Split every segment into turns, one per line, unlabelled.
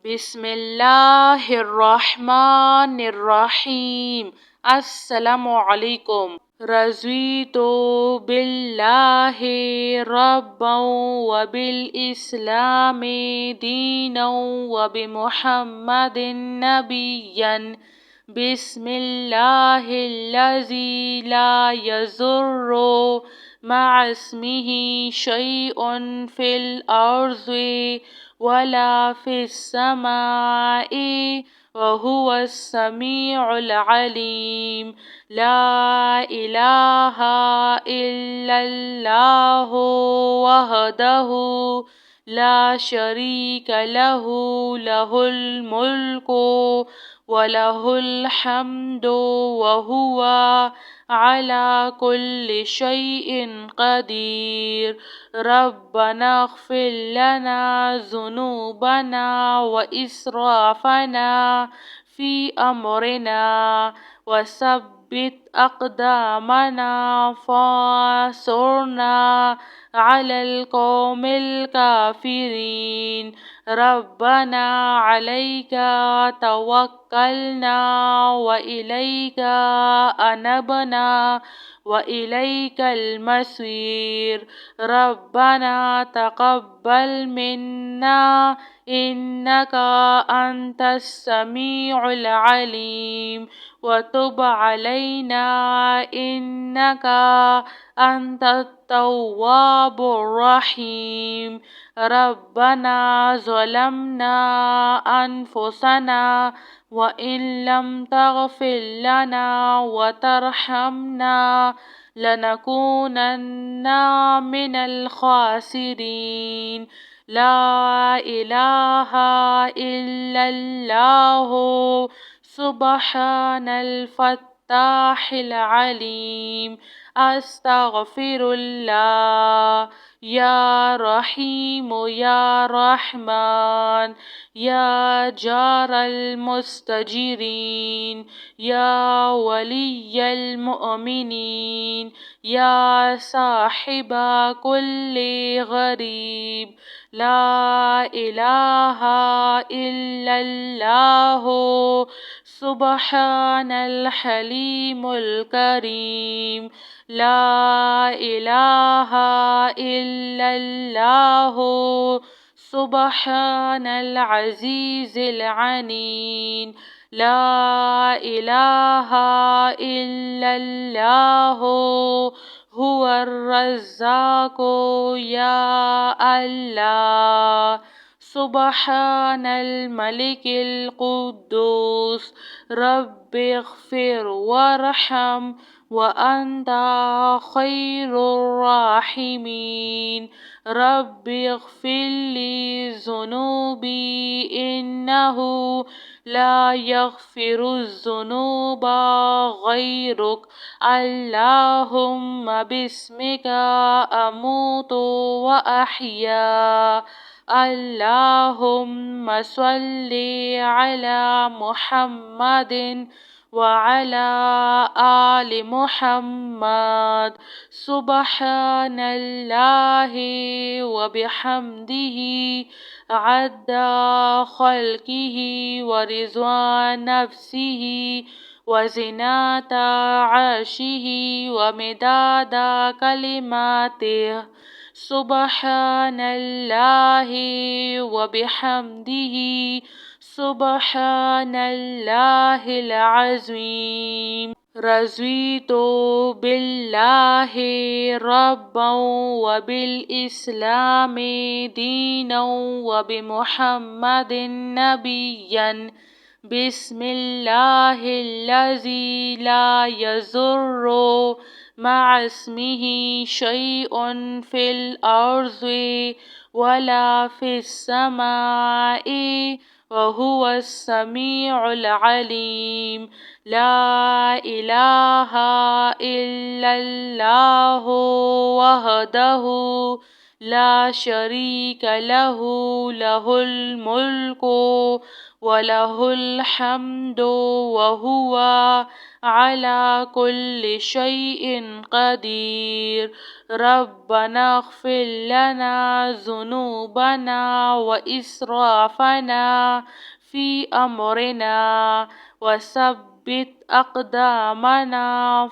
बिस्मिल्लाहिर्रहमानिर्रहीम। अस्सलामुअलैकुम। रज़ीतु बिल्लाहि रब्बन व बिल इस्लामी दीनन व बिमुहम्मदिन नबिय्यन। बिस्मिल्लाहिल्लज़ी ला यज़ुर्रु मअस्मिही शैउन फिल अर्ज़ि वला फिस्समाई वहुवस समीउल अलीम। ला इलाहा इल्लल्लाहु वहदहु ला शरीक लहु लहुल मुल्कु व लहुल हम्दु व हुवा अला कुल्लि शैइन क़दीर। रब्बना इग़फ़िर लना ज़ुनूबना व इस्राफ़ना फ़ी अम्रिना व सब्बित अक़दामना फ़ांसुरना अलल क़ौमिल काफ़िरीन। रब्बना अलैका तवक्कलना व इलैका अनबना व इलैकल मसीर। रब्बना तक़ब्बल मिन्ना इन्नका अंतस समीउल अलीम व तुब अलैना इन्नका अंतत तव्वाबुर रहीम। रब्बना ज़लमना अनफुसना व इन लम तग़फ़िर लना व तरहमना लनकूनन्ना मिनल ख़ासिरीन। ला इलाहा इल्लल्लाहु सुब्हानल फ़त्ताहिल अलीम। अस्तग़फ़िरुल्लाह। या रहीम या रहमान या जारल मुस्तजिरीन या वलिय्यल मुअमिनीन या साहिबा कुल्ली गरीब। ला इलाहा इल्लल्लाहु सुब्हानल हलीमुल करीम। ला इलाहा इल्लल्लाहु सुब्हानल अज़ीज़िल अनीन। ला इलाहा इल्लल्लाहु हुवर रज़्ज़ाक़ु या अल्लाह। सुब्हानल मलिकिल कुद्दूस। रब्बिग़फ़िर वरहम व अंता खैरुर राहिमीन। रब्बिग़फ़िरली ज़ुनूबी इन्नहु ला यग़फ़िरुज़्ज़ुनूबा गैरुक। अल्लाहुम्मा बिस्मिका अमूतु व अहया। अल्लाहुम्मा सल्लि अला मुहम्मदिन व अला आलि मुहम्मद। सुब्हानल्लाहि व बिहम्दिही अद्दा ख़ल्क़िही व रिज़्वान नफ़्सिही व ज़िनता अर्शिही व मिदादा कलिमातिही। सुब्हानल्लाहि व बिहम्दिही सुब्हानल्लाहिल अज़ीम। रज़ीतु बिल्लाहि रब्बन व बिल इस्लामी दीनन व बिमुहम्मदिन नबिय्यन। बिस्मिल्लाहिल्लज़ी ला यज़ुर्रु मअस्मिही शैउन फिल अर्ज़ि वला फिस्समाई वहुवस समीउल अलीम। ला इलाहा इल्लल्लाहु वहदहु ला शरीक लहु लहुल मुल्कु वलहुल हम्दु वहुवा अला कुल्लि शैइन क़दीर। रब्बना इग़फ़िर लना ज़ुनूबना व इस्राफ़ना फ़ी अम्रिना वसब्बित अक़दामना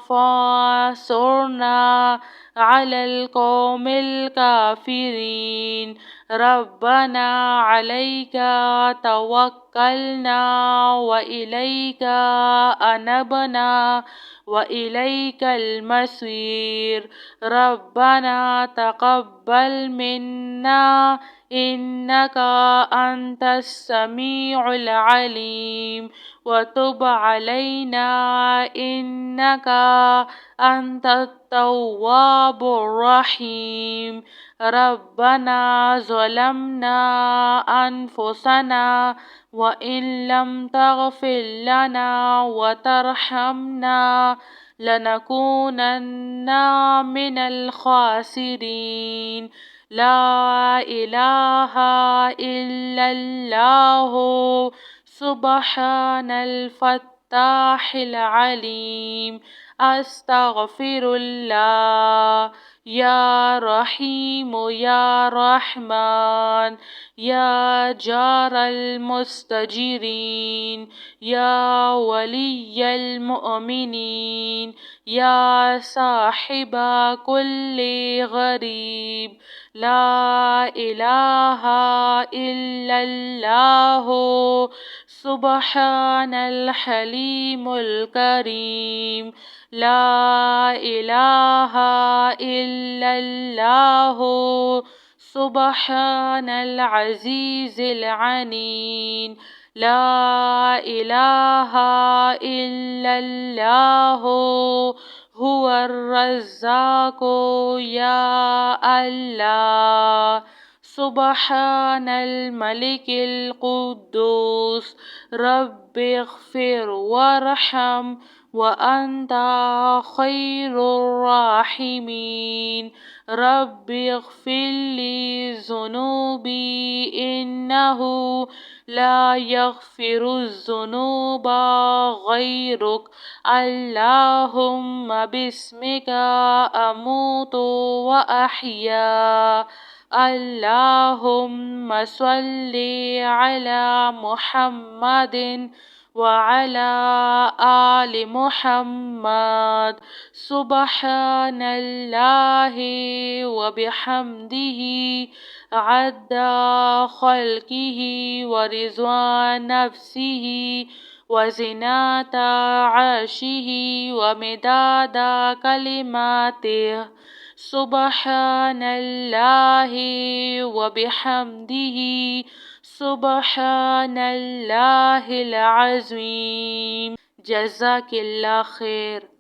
फ़ंसूरना अलल क़ौमिल काफ़िरीन। रब्बना अलैका तवक्कलना व इलैका अनबना व इलैकल मसीर। रब्बना तक़ब्बल मिन्ना इन्नका अंतस समीउल अलीम व तुब अलैना इन्नका अंतत तव्वाबुर रहीम। रब्बना ज़लमना अनफुसना व इन लम तग़फ़िर लना व तरहमना लनकूनन्ना मिनल ख़ासिरीन। ला इलाहा इल्लल्लाहु सुब्हानल फ़त्ताहिल अलीम। अस्तग़फ़िरुल्लाह। या रहीम या रहमान या जारल मुस्तजिरीन या वलिय्यल मुअमिनीन या साहिबा कुल्ली गरीब। ला इलाहा इल्लल्लाहु सुब्हानल हलीमुल करीम। ला इलाहा इल्लल्लाहु सुब्हानल अज़ीज़िल अनीन। ला इलाहा इल्लल्लाहु हुवर रज़्ज़ाक़ु या अल्लाह। सुब्हानल मलिकिल कुद्दूस। रब्बिग़फ़िर वरहम व अंता खैरुर राहिमीन। रब्बिग़फ़िरली ज़ुनूबी इन्नहु ला यग़फ़िरुज़्ज़ुनूबा ग़ैरुक। अल्लाहुम्मा बिस्मिका अमूतु व अहया। अल्लाहुम्मा स्वल्लि अला मुहम्मदिन व अला आलि मुहम्मद। सुब्हानल्लाहि व बिहम्दिही अद्दा ख़ल्क़िही व रिज़्वान नफ़्सिही व ज़िनता अर्शिही व मिदादा कलिमातिही। सुब्हानल्लाहि व बिहम्दिही सुब्हानल्लाहिल अज़ीम। जज़ाकिल्लाह खैर।